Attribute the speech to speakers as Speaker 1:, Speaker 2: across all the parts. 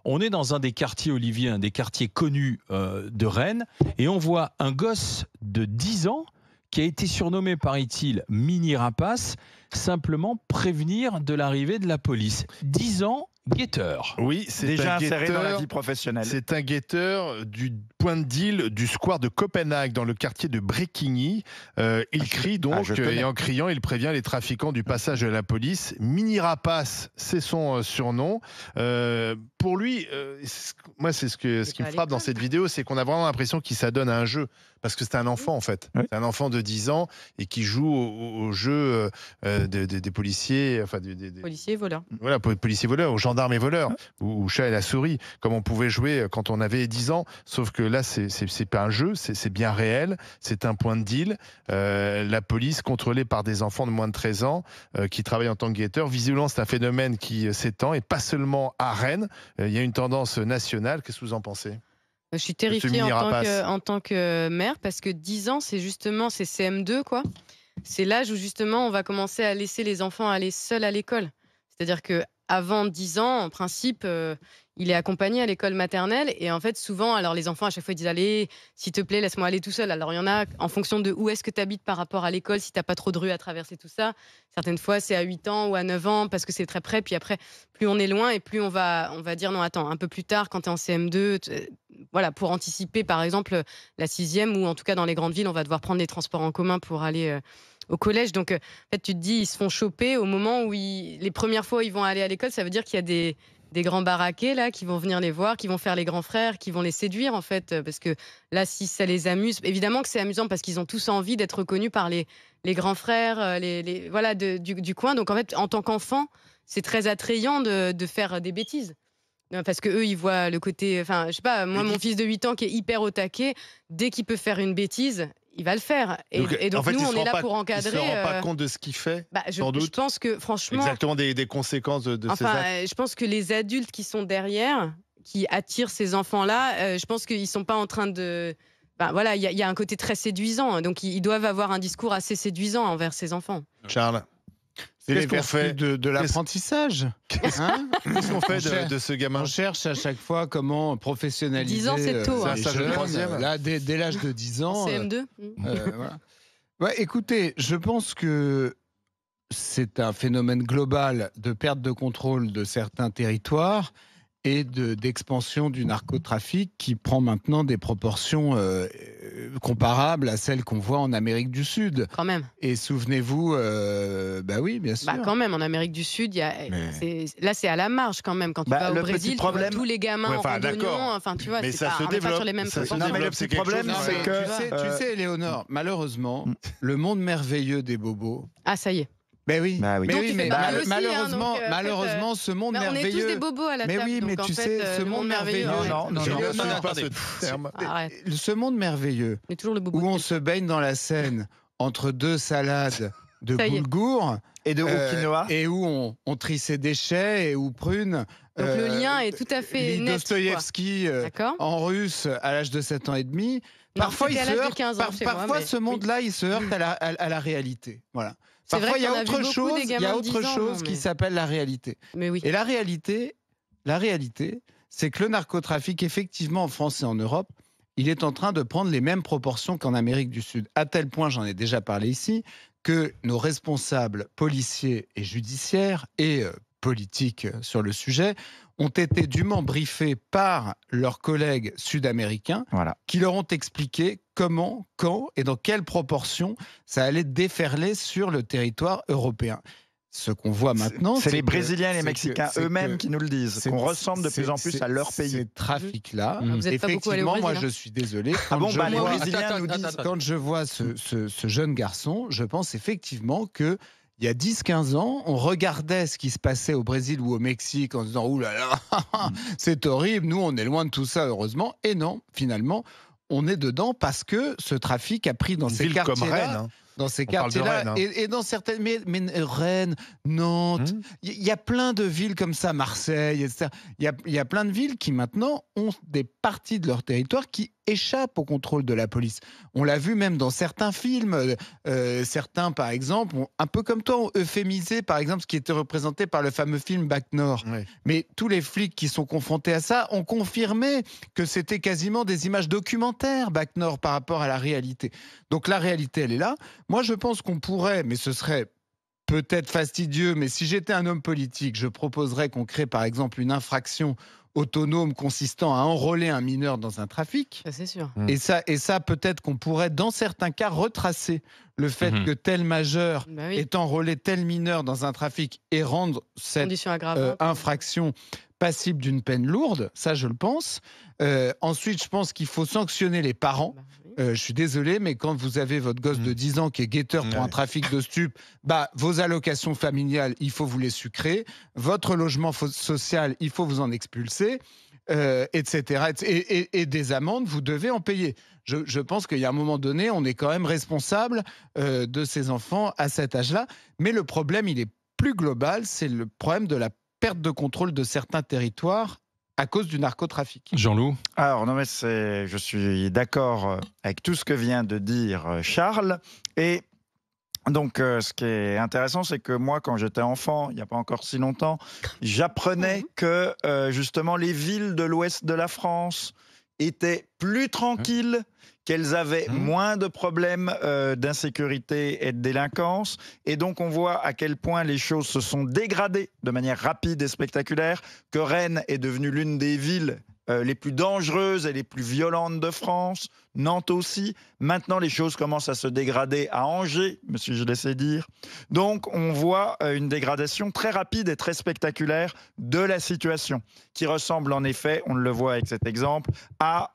Speaker 1: On est dans un des quartiers, Olivier, un des quartiers connus de Rennes, et on voit un gosse de 10 ans qui a été surnommé, paraît-il, Mini Rapace, simplement prévenir de l'arrivée de la police. 10 ans, guetteur.
Speaker 2: Oui, c'est
Speaker 3: Déjà
Speaker 2: un
Speaker 3: inséré dans la
Speaker 2: guetteur.
Speaker 3: vie professionnelle.
Speaker 2: C'est un guetteur du point de deal du square de Copenhague, dans le quartier de Bréquigny. Il crie donc, et en criant, il prévient les trafiquants du passage de la police. Mini Rapace, c'est son surnom. Pour lui, moi, c'est ce qui me frappe dans cette vidéo, c'est qu'on a vraiment l'impression qu'il s'adonne à un jeu. Parce que c'est un enfant, en fait.
Speaker 3: Oui.
Speaker 2: C'est un enfant de 10 ans et qui joue au jeu des policiers. Enfin,
Speaker 4: Policiers voleurs.
Speaker 2: voilà, policiers voleurs, aux gendarmes et voleurs, ou chat et la souris, comme on pouvait jouer quand on avait 10 ans. Sauf que là, c'est pas un jeu, c'est bien réel. C'est un point de deal. La police, contrôlée par des enfants de moins de 13 ans qui travaillent en tant que guetteurs. Visiblement, c'est un phénomène qui s'étend, et pas seulement à Rennes. Il y a une tendance nationale. Qu'est-ce que vous en pensez ?
Speaker 4: Je suis terrifiée en tant que mère, parce que 10 ans, c'est CM2, quoi. C'est l'âge où justement on va commencer à laisser les enfants aller seuls à l'école. C'est-à-dire qu'avant 10 ans, en principe, il est accompagné à l'école maternelle. Et en fait, souvent, alors les enfants, à chaque fois, ils disent « Allez, s'il te plaît, laisse-moi aller tout seul ». Alors il y en a, en fonction de où est-ce que tu habites par rapport à l'école, si tu n'as pas trop de rue à traverser, tout ça. Certaines fois, c'est à 8 ans ou à 9 ans, parce que c'est très près. Puis après, plus on est loin et plus on va dire « Non, attends, un peu plus tard, quand tu es en CM2 », voilà, pour anticiper, par exemple, la 6e, ou en tout cas dans les grandes villes, on va devoir prendre les transports en commun pour aller au collège. Donc, en fait, tu te dis, ils se font choper au moment où les premières fois où ils vont aller à l'école. Ça veut dire qu'il y a des grands baraqués là qui vont venir les voir, qui vont faire les grands frères, qui vont les séduire, en fait, parce que là, si ça les amuse, évidemment que c'est amusant parce qu'ils ont tous envie d'être reconnus par les grands frères, voilà, du coin. Donc, en fait, en tant qu'enfant, c'est très attrayant de faire des bêtises. Parce que eux, ils voient le côté. Enfin, je sais pas, moi, mon fils de 8 ans qui est hyper au taquet, dès qu'il peut faire une bêtise, il va le faire. Et donc
Speaker 2: en fait,
Speaker 4: nous,
Speaker 2: il
Speaker 4: on
Speaker 2: se
Speaker 4: est
Speaker 2: rend
Speaker 4: là
Speaker 2: pas-
Speaker 4: pour encadrer.
Speaker 2: Il ne se rend pas compte de ce qu'il fait,
Speaker 4: Je
Speaker 2: sans doute.
Speaker 4: pense que, franchement.
Speaker 2: Exactement, des conséquences de ces actes.
Speaker 4: Je pense que les adultes qui sont derrière, qui attirent ces enfants-là, je pense qu'ils ne sont pas en train de. Voilà, il y a un côté très séduisant. Donc, ils doivent avoir un discours assez séduisant envers ces enfants.
Speaker 2: Charles,
Speaker 5: C'est les
Speaker 2: qu'est-ce qu'on
Speaker 5: vertus
Speaker 2: fait
Speaker 5: de l'apprentissage. Hein,
Speaker 2: Qu'est-ce qu'on fait de ce gamin?
Speaker 5: on cherche à chaque fois comment professionnaliser
Speaker 4: 10 ans, c'est tôt, hein.
Speaker 5: les
Speaker 2: C'est un stage de
Speaker 5: jeunes.
Speaker 2: troisième.
Speaker 5: Là, dès l'âge de 10 ans.
Speaker 4: CM2.
Speaker 5: Voilà. Ouais, écoutez, je pense que c'est un phénomène global de perte de contrôle de certains territoires et d'expansion du narcotrafic qui prend maintenant des proportions comparables à celles qu'on voit en Amérique du Sud.
Speaker 4: Quand même.
Speaker 5: Et souvenez-vous, bah oui, bien sûr.
Speaker 4: Quand même, en Amérique du Sud, là, c'est à la marge quand même. Quand tu vas au
Speaker 3: le
Speaker 4: Brésil,
Speaker 3: petit
Speaker 4: tu vois
Speaker 3: problème-
Speaker 4: tous les gamins en randonnion.
Speaker 2: d'accord.
Speaker 4: Enfin, tu vois,
Speaker 2: Mais
Speaker 4: c'est
Speaker 2: ça
Speaker 4: pas,
Speaker 2: se
Speaker 4: on n'est pas
Speaker 2: développe,
Speaker 4: sur les mêmes
Speaker 2: ça se
Speaker 4: proportions.
Speaker 3: Non, mais le
Speaker 2: développe,
Speaker 3: petit
Speaker 2: c'est quelque
Speaker 3: problème,
Speaker 2: chose,
Speaker 3: c'est
Speaker 2: ouais.
Speaker 3: que.
Speaker 5: Tu sais, Éléonore, malheureusement, le monde merveilleux des bobos.
Speaker 4: Ah, ça y est.
Speaker 5: Ben oui,
Speaker 3: Bah oui.
Speaker 5: mais
Speaker 4: Donc,
Speaker 5: oui,
Speaker 4: tu
Speaker 5: mais
Speaker 4: fais pareil aussi,
Speaker 5: malheureusement,
Speaker 4: donc,
Speaker 5: malheureusement, ce monde
Speaker 4: On est tous
Speaker 5: merveilleux.
Speaker 4: des bobos à la
Speaker 5: Mais
Speaker 4: table.
Speaker 5: oui, mais
Speaker 4: donc,
Speaker 5: tu
Speaker 4: en fait,
Speaker 5: sais, ce
Speaker 4: le
Speaker 5: monde merveilleux.
Speaker 3: Non, non,
Speaker 2: Je
Speaker 3: non,
Speaker 2: ne
Speaker 3: non,
Speaker 2: connais
Speaker 3: non,
Speaker 2: pas
Speaker 3: attendez.
Speaker 2: ce terme.
Speaker 4: Arrête.
Speaker 5: Ce monde merveilleux
Speaker 4: On est toujours le bobo.
Speaker 5: où on se baigne dans la Seine entre deux salades de
Speaker 4: Ça y est.
Speaker 5: boulgour
Speaker 3: Et de quinoa.
Speaker 5: et où on trie ses déchets et où prune.
Speaker 4: Donc le lien est tout à fait
Speaker 5: lit
Speaker 4: net.
Speaker 5: Dostoïevski
Speaker 4: D'accord.
Speaker 5: en russe à l'âge de 7 ans et demi.
Speaker 4: Non,
Speaker 5: Parfois,
Speaker 4: c'était
Speaker 5: il
Speaker 4: à
Speaker 5: se
Speaker 4: l'âge de
Speaker 5: heurte,
Speaker 4: 15 ans chez moi,
Speaker 5: parfois
Speaker 4: mais
Speaker 5: ce monde-là, il se heurte à la réalité. Voilà.
Speaker 4: C'est
Speaker 5: Parfois,
Speaker 4: vrai
Speaker 5: il y a
Speaker 4: qu'on a vu
Speaker 5: autre
Speaker 4: beaucoup
Speaker 5: chose,
Speaker 4: des
Speaker 5: il y
Speaker 4: gamins
Speaker 5: a
Speaker 4: de
Speaker 5: autre
Speaker 4: 10 ans,
Speaker 5: chose
Speaker 4: non,
Speaker 5: qui
Speaker 4: mais-
Speaker 5: s'appelle la réalité.
Speaker 4: Mais oui.
Speaker 5: Et la réalité, c'est que le narcotrafic, effectivement, en France et en Europe, il est en train de prendre les mêmes proportions qu'en Amérique du Sud. À tel point, j'en ai déjà parlé ici, que nos responsables policiers et judiciaires et politiques sur le sujet ont été dûment briefés par leurs collègues sud-américains
Speaker 3: Voilà.
Speaker 5: qui leur ont expliqué comment, quand et dans quelles proportions ça allait déferler sur le territoire européen. Ce qu'on voit maintenant,
Speaker 3: C'est les
Speaker 5: que-
Speaker 3: Brésiliens et les
Speaker 5: c'est que-
Speaker 3: Mexicains
Speaker 5: c'est
Speaker 3: eux-mêmes
Speaker 5: que-
Speaker 3: qui nous le disent,
Speaker 5: c'est-
Speaker 3: qu'on ressemble de plus en plus à leur pays.
Speaker 5: Ces trafics-là,
Speaker 4: Vous êtes pas beaucoup allé au
Speaker 5: effectivement, moi
Speaker 4: Brésil,
Speaker 5: je suis désolé.
Speaker 3: Ah bon,
Speaker 5: je
Speaker 3: bah, les
Speaker 5: vois-
Speaker 3: Brésiliens nous disent.
Speaker 5: quand je vois ce jeune garçon, je pense effectivement que il y a 10-15 ans, on regardait ce qui se passait au Brésil ou au Mexique en se disant « Ouh là là, c'est horrible, nous on est loin de tout ça heureusement ». Et non, finalement, on est dedans parce que ce trafic a pris dans
Speaker 2: Une
Speaker 5: ces
Speaker 2: ville comme Rennes,
Speaker 5: quartiers-là.
Speaker 2: hein.
Speaker 5: Dans ces
Speaker 2: On parle de
Speaker 5: quartiers-là,
Speaker 2: Rennes, hein.
Speaker 5: et dans certaines, mais Rennes, Nantes, il y a plein de villes comme ça, Marseille, etc. Il y a plein de villes qui maintenant ont des parties de leur territoire qui échappent au contrôle de la police. On l'a vu même dans certains films. Certains, par exemple, ont, un peu comme toi, ont euphémisé, par exemple, ce qui était représenté par le fameux film Bac Nord.
Speaker 2: Oui.
Speaker 5: Mais tous les flics qui sont confrontés à ça ont confirmé que c'était quasiment des images documentaires, Bac Nord, par rapport à la réalité. Donc la réalité, elle est là. Moi, je pense qu'on pourrait, mais ce serait peut-être fastidieux, mais si j'étais un homme politique, je proposerais qu'on crée, par exemple, une infraction autonome consistant à enrôler un mineur dans un trafic.
Speaker 4: Ça, c'est sûr.
Speaker 5: Et ça peut-être qu'on pourrait, dans certains cas, retracer le fait que tel majeur est enrôlé tel mineur dans un trafic et rendre cette infraction passible d'une peine lourde. Ça, je le pense. Ensuite, je pense qu'il faut sanctionner les parents. Je suis désolé, mais quand vous avez votre gosse de 10 ans qui est guetteur pour un trafic de stupes, vos allocations familiales, il faut vous les sucrer. Votre logement social, il faut vous en expulser, etc. Et des amendes, vous devez en payer. Je pense qu'il y a un moment donné, on est quand même responsable de ces enfants à cet âge-là. Mais le problème, il est plus global, c'est le problème de la perte de contrôle de certains territoires à cause du narcotrafic.
Speaker 1: Jean-Loup ?
Speaker 3: Alors, non, mais je suis d'accord avec tout ce que vient de dire Charles. Et donc, ce qui est intéressant, c'est que moi, quand j'étais enfant, il n'y a pas encore si longtemps, j'apprenais que, justement, les villes de l'ouest de la France étaient plus tranquilles, qu'elles avaient moins de problèmes d'insécurité et de délinquance. Et donc, on voit à quel point les choses se sont dégradées de manière rapide et spectaculaire, que Rennes est devenue l'une des villes les plus dangereuses et les plus violentes de France, Nantes aussi. Maintenant, les choses commencent à se dégrader à Angers, monsieur, je laissais dire. Donc, on voit une dégradation très rapide et très spectaculaire de la situation, qui ressemble en effet, on le voit avec cet exemple, à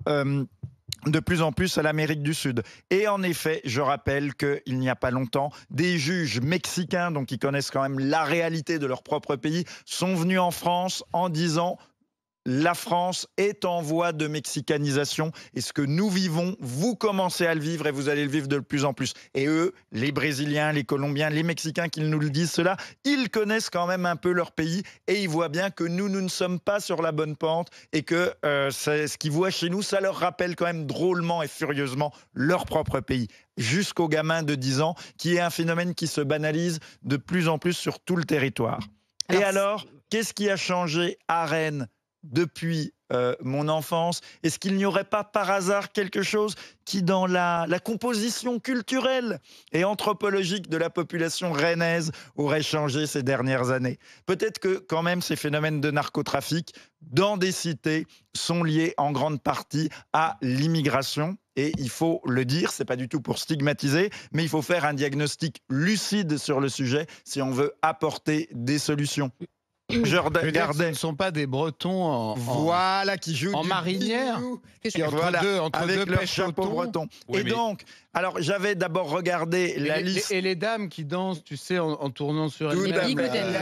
Speaker 3: de plus en plus à l'Amérique du Sud. Et en effet, je rappelle qu'il n'y a pas longtemps, des juges mexicains, donc qui connaissent quand même la réalité de leur propre pays, sont venus en France en disant: la France est en voie de mexicanisation et ce que nous vivons, vous commencez à le vivre et vous allez le vivre de plus en plus. Et eux, les Brésiliens, les Colombiens, les Mexicains qui nous le disent cela, ils connaissent quand même un peu leur pays et ils voient bien que nous ne sommes pas sur la bonne pente et que ce qu'ils voient chez nous, ça leur rappelle quand même drôlement et furieusement leur propre pays. Jusqu'aux gamins de 10 ans, qui est un phénomène qui se banalise de plus en plus sur tout le territoire. Et alors, qu'est-ce qui a changé à Rennes depuis mon enfance? Est-ce qu'il n'y aurait pas par hasard quelque chose qui, dans la composition culturelle et anthropologique de la population rennaise, aurait changé ces dernières années? Peut-être que quand même ces phénomènes de narcotrafic dans des cités sont liés en grande partie à l'immigration. Et il faut le dire, c'est pas du tout pour stigmatiser, mais il faut faire un diagnostic lucide sur le sujet si on veut apporter des solutions.
Speaker 5: Je regardais. Ce ne sont pas des Bretons
Speaker 3: qui jouent
Speaker 5: en marinière,
Speaker 3: entre deux leur chapeau breton. Oui, et donc, alors j'avais d'abord regardé la liste.
Speaker 5: Et les dames qui dansent, tu sais, en tournant sur elles-mêmes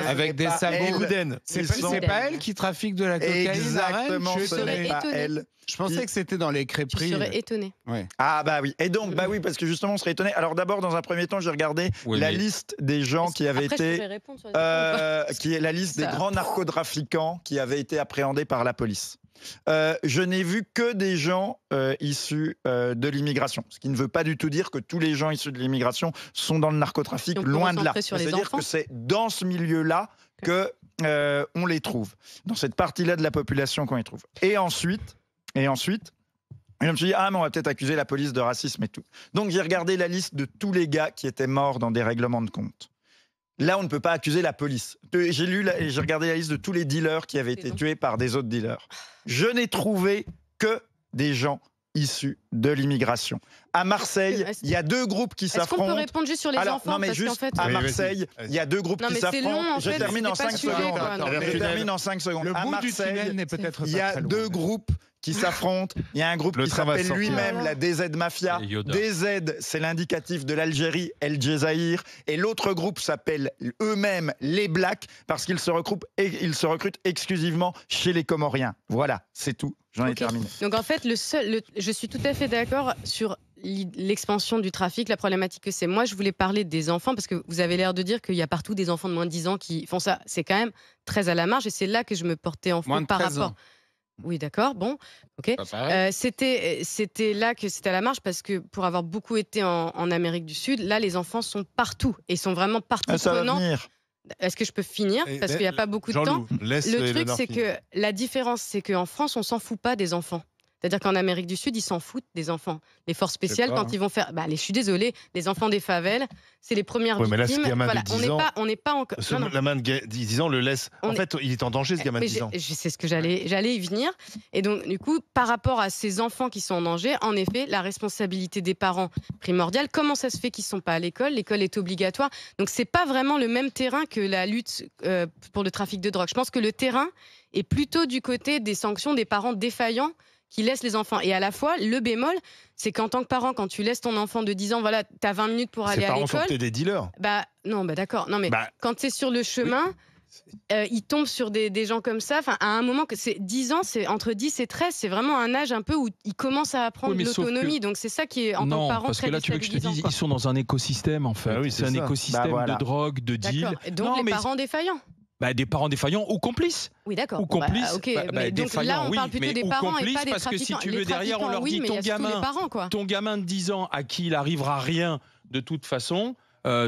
Speaker 5: avec des sabots. C'est pas elles qui trafiquent de la cocaïne.
Speaker 3: Exactement, ce n'est pas elles.
Speaker 5: Je pensais que c'était dans les crêperies.
Speaker 4: Je serais étonné.
Speaker 5: Ouais.
Speaker 3: Ah bah oui. Et donc, oui, parce que justement, on serait étonné. Alors d'abord, dans un premier temps, j'ai regardé la liste des gens qui avaient été... qui est la liste des grands narcotrafiquants qui avaient été appréhendés par la police. Je n'ai vu que des gens issus de l'immigration. Ce qui ne veut pas du tout dire que tous les gens issus de l'immigration sont dans le narcotrafic, loin de là. C'est-à-dire que c'est dans ce milieu-là que on les trouve. Dans cette partie-là de la population qu'on les trouve. Et ensuite, je me suis dit, mais on va peut-être accuser la police de racisme et tout. Donc j'ai regardé la liste de tous les gars qui étaient morts dans des règlements de compte. Là, on ne peut pas accuser la police. J'ai regardé la liste de tous les dealers qui avaient été tués par des autres dealers. Je n'ai trouvé que des gens issus de l'immigration. À Marseille, il y a deux groupes qui s'affrontent.
Speaker 4: Est-ce qu'on peut répondre juste sur les enfants?
Speaker 3: Non, mais juste à Marseille, il y a deux groupes qui s'affrontent. Je termine en 5 secondes.
Speaker 5: Le bout du tunnel n'est peut-être pas très loin.
Speaker 3: Il y a deux groupes qui s'affrontent. Il y a un groupe qui s'appelle lui-même la DZ Mafia. DZ, c'est l'indicatif de l'Algérie, El Djezaïr. Et l'autre groupe s'appelle eux-mêmes les Blacks parce qu'ils se recrutent exclusivement chez les Comoriens. Voilà, c'est tout. J'en ai terminé.
Speaker 4: Donc en fait, je suis tout à fait d'accord sur l'expansion du trafic, la problématique que c'est. Moi, je voulais parler des enfants parce que vous avez l'air de dire qu'il y a partout des enfants de moins de 10 ans qui font ça. C'est quand même très à la marge et c'est là que je me portais en fond par rapport. Oui, d'accord, bon, ok. C'était là que c'était à la marge parce que pour avoir beaucoup été en Amérique du Sud, là, les enfants sont partout et sont vraiment partie prenante. Est-ce que je peux finir? Parce qu'il n'y a pas beaucoup de temps. Le truc, c'est que la différence, c'est qu'en France, on s'en fout pas des enfants. C'est-à-dire qu'en Amérique du Sud, ils s'en foutent des enfants. Les forces spéciales, quand ils vont faire... je suis désolée, les enfants des favelles, c'est les premières victimes.
Speaker 2: Mais là, ce gamin de 10 ans,
Speaker 4: on n'est pas encore...
Speaker 2: Ce gamin de 10 ans le laisse... En fait, il est en danger, ce gamin de 10 ans.
Speaker 4: C'est ce que j'allais y venir. Et donc, du coup, par rapport à ces enfants qui sont en danger, en effet, la responsabilité des parents primordiale. Comment ça se fait qu'ils ne sont pas à l'école? L'école est obligatoire. Donc, ce n'est pas vraiment le même terrain que la lutte pour le trafic de drogue. Je pense que le terrain est plutôt du côté des sanctions des parents défaillants qui laissent les enfants. Et à la fois, le bémol, c'est qu'en tant que parent, quand tu laisses ton enfant de 10 ans, voilà, tu as 20 minutes pour aller à l'école.
Speaker 2: Ces parents sont peut-être des dealers.
Speaker 4: Non, d'accord. Non, mais quand tu es sur le chemin, ils tombent sur des gens comme ça. Enfin, à un moment, c'est 10 ans, c'est entre 10 et 13, c'est vraiment un âge un peu où ils commencent à apprendre l'autonomie. Donc c'est ça qui est, en tant que parent,
Speaker 1: parce que là, tu veux que je te dise, ils sont dans un écosystème, en fait. C'est un écosystème de drogue, de deal.
Speaker 4: Donc les parents défaillants.
Speaker 1: Des parents défaillants ou complices.
Speaker 4: Oui, d'accord.
Speaker 1: Ou complices.
Speaker 4: Donc là, on parle plutôt des parents et pas des trafiquants.
Speaker 1: Parce que si tu veux, derrière, on leur dit ton gamin de 10 ans à qui il arrivera rien de toute façon,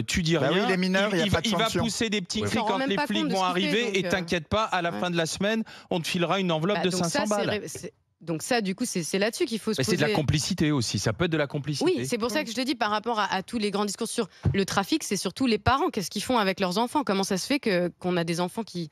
Speaker 1: tu dis rien.
Speaker 3: Oui, les mineurs, il
Speaker 1: va pousser des petits cris quand les flics vont arriver et t'inquiète pas, à la fin de la semaine, on te filera une enveloppe de 500 balles.
Speaker 4: Donc ça, du coup, c'est là-dessus qu'il faut se poser.
Speaker 1: C'est de la complicité aussi, ça peut être de la complicité.
Speaker 4: Oui, c'est pour ça que je te dis, par rapport à tous les grands discours sur le trafic, c'est surtout les parents. Qu'est-ce qu'ils font avec leurs enfants? Comment ça se fait qu'on a des enfants qui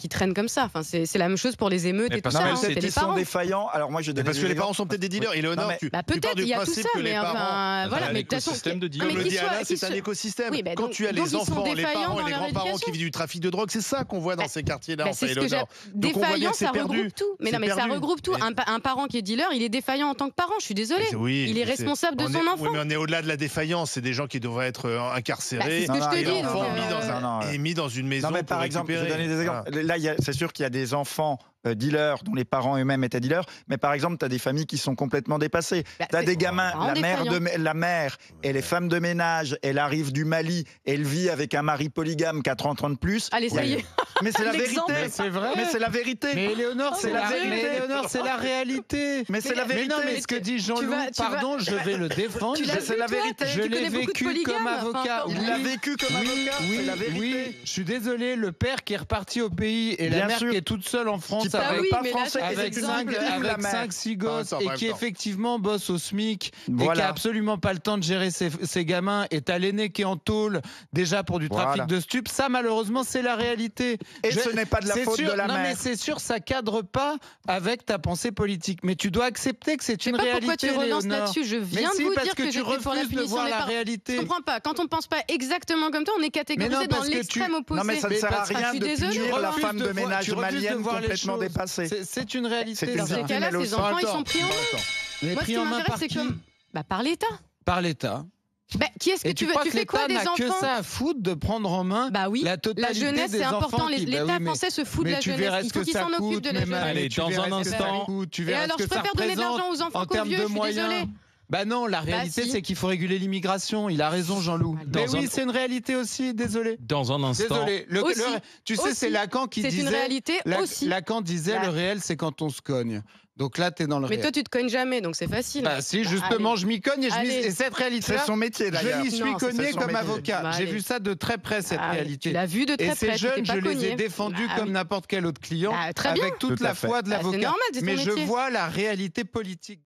Speaker 4: traînent comme ça? Enfin, c'est la même chose pour les émeutes et tout ça.
Speaker 3: Ils sont défaillants. Alors moi,
Speaker 2: parce que les parents sont peut-être des dealers. Éléonore,
Speaker 4: peut-être il y a tout ça, mais enfin, voilà. Mais de toute façon,
Speaker 2: comme le dit Alain, c'est un écosystème. Quand tu as les enfants, les parents et les grands-parents qui vivent du trafic de drogue, c'est ça qu'on voit dans ces quartiers-là.
Speaker 4: Défaillant, ça regroupe tout. Mais non, mais ça regroupe tout. Un parent qui est dealer, il est défaillant en tant que parent. Je suis désolée. Il est responsable de son enfant.
Speaker 2: Oui, mais on est au-delà de la défaillance. C'est des gens qui devraient être incarcérés.
Speaker 4: C'est ce que je te
Speaker 2: dis. Et mis dans une maison.
Speaker 3: Par exemple, je vais donner des exemples. Là, c'est sûr qu'il y a des enfants dealers dont les parents eux-mêmes étaient dealers, mais par exemple, tu as des familles qui sont complètement dépassées. Tu as des gamins, la mère, elle est femme de ménage, elle arrive du Mali, elle vit avec un mari polygame qui a 30 ans de plus.
Speaker 4: Allez, ça y est.
Speaker 3: Mais c'est la vérité.
Speaker 5: C'est vrai.
Speaker 3: Mais c'est la vérité.
Speaker 5: Mais Éléonore, c'est la réalité.
Speaker 3: Mais c'est la vérité.
Speaker 5: Mais non, mais ce que dit Jean-Loup, pardon, je vais le défendre.
Speaker 3: C'est la vérité.
Speaker 5: Je l'ai vécu comme avocat.
Speaker 3: Il l'a vécu comme avocat.
Speaker 5: C'est la vérité. Oui, je suis désolé, le père qui est reparti au pays et la mère qui est toute seule en France avec 5-6 gosses et qui effectivement bosse au SMIC et qui a absolument pas le temps de gérer ses gamins, et t'as l'aîné qui est en tôle déjà pour du trafic de stupes. Ça, malheureusement, c'est la réalité.
Speaker 3: Et ce n'est pas de la faute de la mère.
Speaker 5: Non, mais c'est sûr, ça cadre pas avec ta pensée politique. Mais tu dois accepter que c'est une réalité.
Speaker 4: Pourquoi tu relances là-dessus? Je viens de vous dire que
Speaker 5: tu refuses de voir la réalité.
Speaker 4: Je comprends pas. Quand on pense pas exactement comme toi, on est catégorisé dans l'extrême opposé.
Speaker 3: Non, mais ça ne sert à rien de punir la femme de ménage malienne complètement dépassée.
Speaker 5: C'est une réalité.
Speaker 4: Dans ces cas-là, ces enfants, ils sont pris en main. Moi, ce qui m'intéresse, c'est que... par l'État.
Speaker 5: Par l'État.
Speaker 4: Qui est-ce que tu veux? Tu fais quoi des enfants?
Speaker 5: Que ça à foutre de prendre en main la totalité
Speaker 4: la jeunesse,
Speaker 5: des
Speaker 4: c'est important.
Speaker 5: L'État
Speaker 4: français se fout de la jeunesse. Il faut qu'il s'en occupe de la jeunesse.
Speaker 1: Allez, dans un instant,
Speaker 5: tu verras ce que ça représente.
Speaker 4: Et alors, je préfère donner de l'argent aux enfants qu'aux vieux. Je suis désolée.
Speaker 5: Non, la réalité, c'est qu'il faut réguler l'immigration. Il a raison, Jean-Loup. Mais oui, c'est une réalité aussi, désolé.
Speaker 1: Dans un instant.
Speaker 5: Désolé. Tu sais, c'est Lacan qui disait...
Speaker 4: C'est une réalité aussi.
Speaker 5: Lacan disait, le réel, c'est quand on se cogne. Donc là, t'es dans le réel.
Speaker 4: Mais toi, tu te cognes jamais, donc c'est facile.
Speaker 5: Si, justement, je m'y cogne et cette réalité-là,
Speaker 3: c'est son métier d'ailleurs.
Speaker 5: Je m'y suis cogné comme avocat. J'ai vu ça de très près, cette réalité.
Speaker 4: Tu l'as vu de très près.
Speaker 5: Et ces jeunes, je les ai défendus comme n'importe quel autre client, avec toute la foi de l'avocat. Mais je vois la réalité politique.